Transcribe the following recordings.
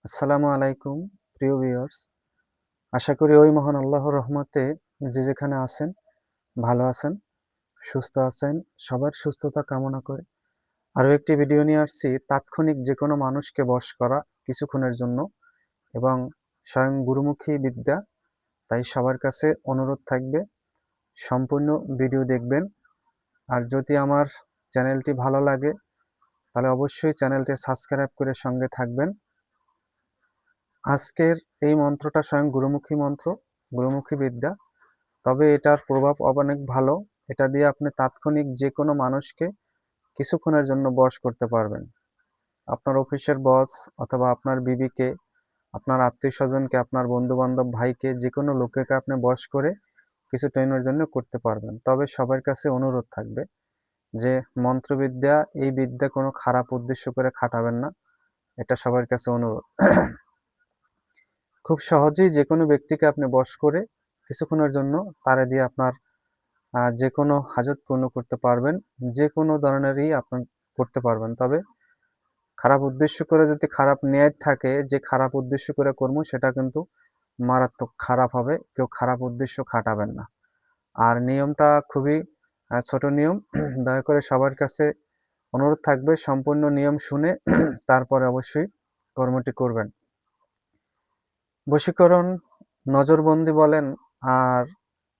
আসসালামু আলাইকুম প্রিয় ভিউয়ার্স। আশা করি ওই মহান আল্লাহর রহমতে যে যেখানে আছেন ভালো আছেন, সুস্থ আছেন। সবার সুস্থতা কামনা করে আরও একটি ভিডিও নিয়ে আসছি। তাৎক্ষণিক যে কোনো মানুষকে বশ করা কিছুক্ষণের জন্য এবং স্বয়ং গুরুমুখী বিদ্যা। তাই সবার কাছে অনুরোধ থাকবে সম্পূর্ণ ভিডিও দেখবেন। আর যদি আমার চ্যানেলটি ভালো লাগে তাহলে অবশ্যই চ্যানেলটি সাবস্ক্রাইব করে সঙ্গে থাকবেন। আজকের এই মন্ত্রটা স্বয়ং গুরুমুখী মন্ত্র, গুরুমুখী বিদ্যা। তবে এটার প্রভাব অনেক ভালো। এটা দিয়ে আপনি তাৎক্ষণিক যে কোনো মানুষকে কিছুক্ষণের জন্য বশ করতে পারবেন। আপনার অফিসের বস অথবা আপনার বিবিকে, আপনার আত্মীয় স্বজনকে, আপনার বন্ধু বান্ধব, ভাইকে, যে কোনো লোককে আপনি বশ করে কিছু টাইমের জন্য করতে পারবেন। তবে সবার কাছে অনুরোধ থাকবে যে মন্ত্রবিদ্যা, এই বিদ্যা কোনো খারাপ উদ্দেশ্য করে খাটাবেন না। এটা সবার কাছে অনুরোধ। খুব সহজেই যে কোনো ব্যক্তিকে আপনি বশ করে কিছুক্ষণের জন্য তারে দিয়ে আপনার যে কোনো হাজত পূর্ণ করতে পারবেন। যে কোনো ধরনেরই আপনি করতে পারবেন। তবে খারাপ উদ্দেশ্য করে যদি খারাপ নিয়ত থাকে, যে খারাপ উদ্দেশ্য করে কর্ম, সেটা কিন্তু মারাত্মক খারাপ হবে। কেউ খারাপ উদ্দেশ্য খাটাবেন না। আর নিয়মটা খুবই ছোট নিয়ম। দয়া করে সবার কাছে অনুরোধ থাকবে সম্পূর্ণ নিয়ম শুনে তারপরে অবশ্যই কর্মটি করবেন। বশীকরণ, নজরবন্দি বলেন আর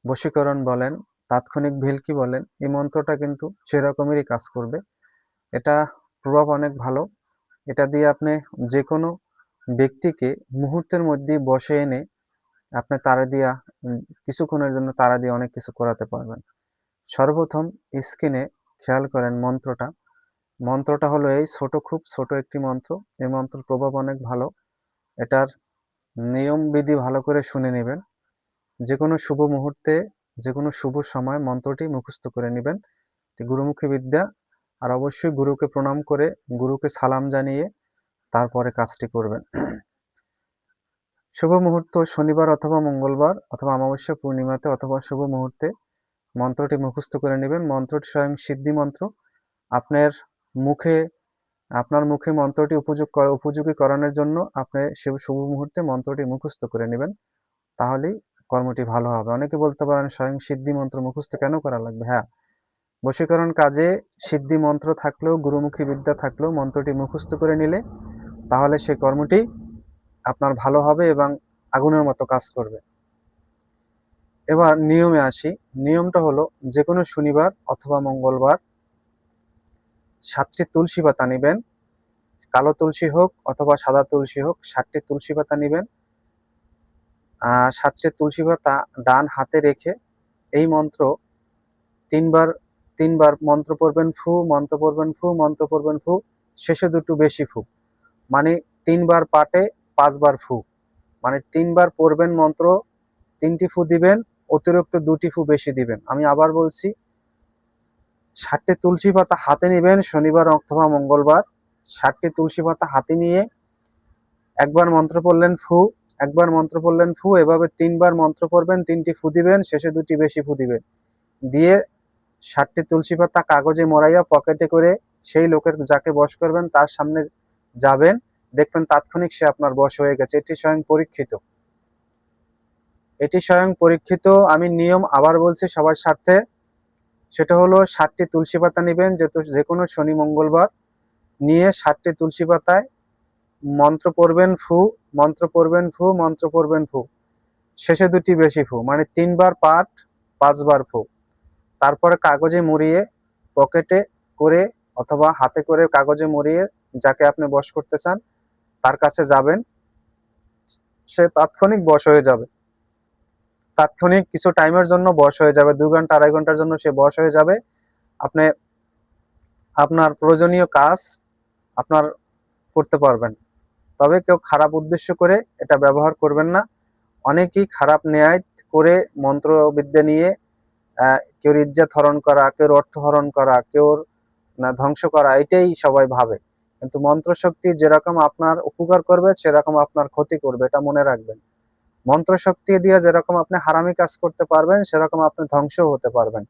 বশীকরণ বলেন, তাৎক্ষণিক ভেলকি বলেন, এই মন্ত্রটা কিন্তু সেরকমেরই কাজ করবে। এটা প্রভাব অনেক ভালো। এটা দিয়ে আপনি যে কোনো ব্যক্তিকে মুহূর্তের মধ্যেই বশে এনে আপনি তারা দিয়া কিছুক্ষণের জন্য তারা দিয়ে অনেক কিছু করাতে পারবেন। সর্বপ্রথম স্ক্রিনে খেয়াল করেন মন্ত্রটা। মন্ত্রটা হলো এই ছোট, খুব ছোট একটি মন্ত্র। এই মন্ত্রের প্রভাব অনেক ভালো। এটার নিয়ম বিধি ভালো করে শুনে নেবেন। যে কোনো শুভ মুহূর্তে, যে কোনো শুভ সময় মন্ত্রটি মুখস্থ করে নেবেন। এটি গুরুমুখী বিদ্যা। আর অবশ্যই গুরুকে প্রণাম করে, গুরুকে সালাম জানিয়ে তারপরে কাজটি করবেন। শুভ মুহূর্ত শনিবার অথবা মঙ্গলবার অথবা অমাবস্যা, পূর্ণিমাতে অথবা শুভ মুহূর্তে মন্ত্রটি মুখস্থ করে নেবেন। মন্ত্রটি স্বয়ং সিদ্ধি মন্ত্র। আপনার মুখে আপনার মুখে মন্ত্রটি উপযোগী করানোর জন্য আপনি শুভ মুহূর্তে মন্ত্রটি মুখস্থ করে নেবেন। তাহলেই কর্মটি ভালো হবে। অনেকে বলতে পারেন স্বয়ং সিদ্ধি মন্ত্র মুখস্থ কেন করা লাগবে? হ্যাঁ, বশীকরণ কাজে সিদ্ধি মন্ত্র থাকলেও, গুরুমুখী বিদ্যা থাকলেও মন্ত্রটি মুখস্থ করে নিলে তাহলে সেই কর্মটি আপনার ভালো হবে এবং আগুনের মতো কাজ করবে। এবার নিয়মে আসি। নিয়মটা হলো যে কোনো শনিবার অথবা মঙ্গলবার 7টি তুলসী পাতা নেবেন। কালো তুলসী হোক অথবা সাদা তুলসী হোক, 7টি তুলসী পাতা নেবেন। 7টি তুলসী পাতা ডান হাতে রেখে এই মন্ত্র তিনবার তিনবার মন্ত্র পড়বেন। ফু মন্ত্র পড়বেন, ফু মন্ত্র পড়বেন, ফু শেষে দুটো বেশি ফু, মানে 3বার পাটে 5বার ফু, মানে 3বার পড়বেন মন্ত্র, 3টি ফু দিবেন, অতিরিক্ত 2টি ফু বেশি দিবেন। আমি আবার বলছি, 7টি তুলসী পাতা হাতে নেবেন শনিবার অথবা মঙ্গলবার। 7টি তুলসী পাতা হাতে নিয়ে একবার মন্ত্র পড়লেন ফু, একবার মন্ত্র পড়লেন ফু, এভাবে 3বার মন্ত্র পড়বেন, 3টি ফু দিবেন, শেষে 2টি বেশি ফু দিবেন। দিয়ে 7টি তুলসী পাতা কাগজে মোড়াইয়া পকেটে করে সেই লোকের যাকে বশ করবেন তার সামনে যাবেন। দেখবেন তাৎক্ষণিক সে আপনার বশ হয়ে গেছে। এটি স্বয়ং পরীক্ষিত। এটি স্বয়ং পরীক্ষিত। আমি নিয়ম আবার বলছি সবার স্বার্থে। সেটা হলো 7টি তুলসী পাতা নেবেন, যে কোনো শনি মঙ্গলবার নিয়ে 7টি তুলসী পাতায় মন্ত্র পড়বেন ফু, মন্ত্র পড়বেন ফু, মন্ত্র পড়বেন ফু, শেষে 2টি বেশি ফু, মানে 3বার পাঠ 5বার ফু। তারপরে কাগজে মুড়িয়ে পকেটে করে অথবা হাতে করে কাগজে মুড়িয়ে যাকে আপনি বশ করতে চান তার কাছে যাবেন। সে তাৎক্ষণিক বশ হয়ে যাবে। তাৎক্ষণিক কিছু টাইমের জন্য বশ হয়ে যাবে। 2 ঘন্টা 2.5 ঘন্টার জন্য সে বশ হয়ে যাবে। আপনি আপনার প্রয়োজনীয় কাজ আপনার করতে পারবেন। তবে কেউ খারাপ উদ্দেশ্য করে এটা ব্যবহার করবেন না। অনেকেই খারাপ নেয়াত করে মন্ত্রবিদ্যা নিয়ে কেউ ইজ্জত হরণ করা, কেউ অর্থ হরণ করা, কেউ ধ্বংস করা, এটাই সবাই ভাবে। কিন্তু মন্ত্রশক্তি যেরকম আপনার উপকার করবে সেরকম আপনার ক্ষতি করবে, এটা মনে রাখবেন। মন্ত্রশক্তি দিয়ে যেরকম আপনি হারামি কাজ করতে পারবেন সেরকম আপনি ধ্বংসও হতে পারবেন।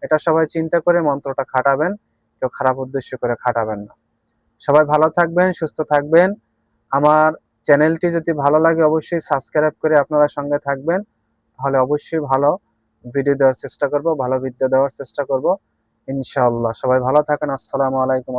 এটা সবাই চিন্তা করে মন্ত্রটা খাটাবেন। কেউ খারাপ উদ্দেশ্য করে খাটাবেন না। সবাই ভালো থাকবেন, সুস্থ থাকবেন। আমার চ্যানেলটি যদি ভালো লাগে অবশ্যই সাবস্ক্রাইব করে আপনারা সঙ্গে থাকবেন। তাহলে অবশ্যই ভালো ভিডিও দেওয়ার চেষ্টা করব, ভালো ভিডিও দেওয়ার চেষ্টা করব ইনশাআল্লাহ। সবাই ভালো থাকেন। আসসালামু আলাইকুম।